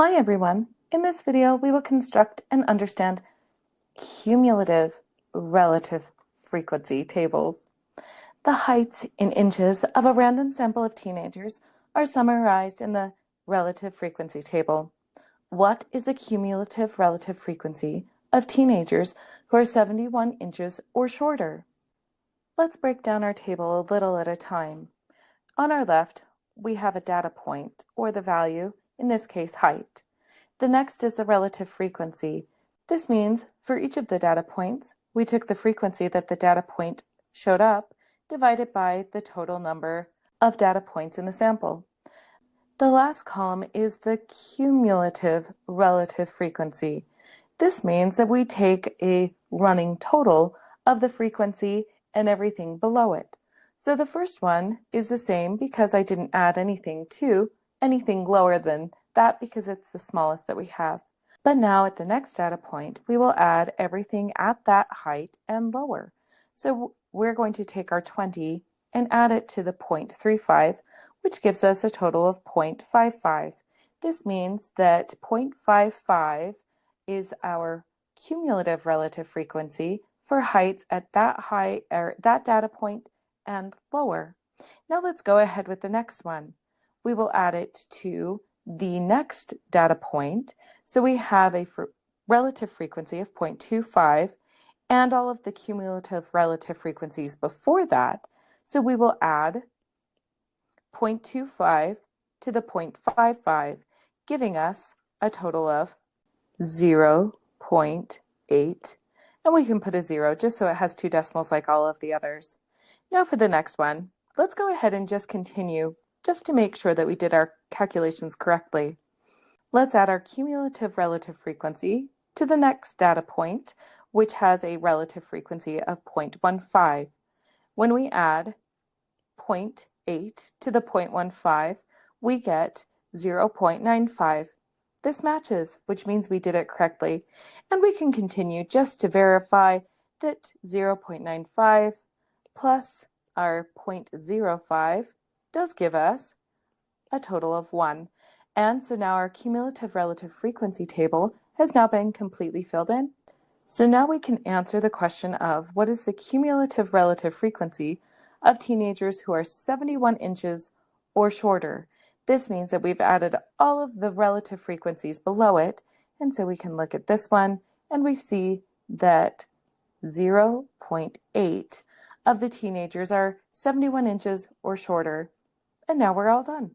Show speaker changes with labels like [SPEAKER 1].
[SPEAKER 1] Hi everyone! In this video we will construct and understand cumulative relative frequency tables. The heights in inches of a random sample of teenagers are summarized in the relative frequency table. What is the cumulative relative frequency of teenagers who are 71 inches or shorter? Let's break down our table a little at a time. On our left, we have a data point, or the value, in this case height. The next is the relative frequency. This means for each of the data points, we took the frequency that the data point showed up divided by the total number of data points in the sample. The last column is the cumulative relative frequency. This means that we take a running total of the frequency and everything below it. So the first one is the same because I didn't add anything to anything lower than that because it's the smallest that we have. But now at the next data point, we will add everything at that height and lower. So we're going to take our 20 and add it to the 0.35, which gives us a total of 0.55. This means that 0.55 is our cumulative relative frequency for heights at that height or that data point and lower. Now let's go ahead with the next one. We will add it to the next data point. So we have a relative frequency of 0.25 and all of the cumulative relative frequencies before that. So we will add 0.25 to the 0.55, giving us a total of 0.8. And we can put a 0 just so it has two decimals like all of the others. Now for the next one, let's go ahead and just continue just to make sure that we did our calculations correctly. Let's add our cumulative relative frequency to the next data point, which has a relative frequency of 0.15. When we add 0.8 to the 0.15, we get 0.95. This matches, which means we did it correctly, and we can continue just to verify that 0.95 plus our 0.05 does give us a total of 1. And so now our cumulative relative frequency table has now been completely filled in. So now we can answer the question of what is the cumulative relative frequency of teenagers who are 71 inches or shorter. This means that we've added all of the relative frequencies below it, and so we can look at this one and we see that 0.8 of the teenagers are 71 inches or shorter. And now we're all done.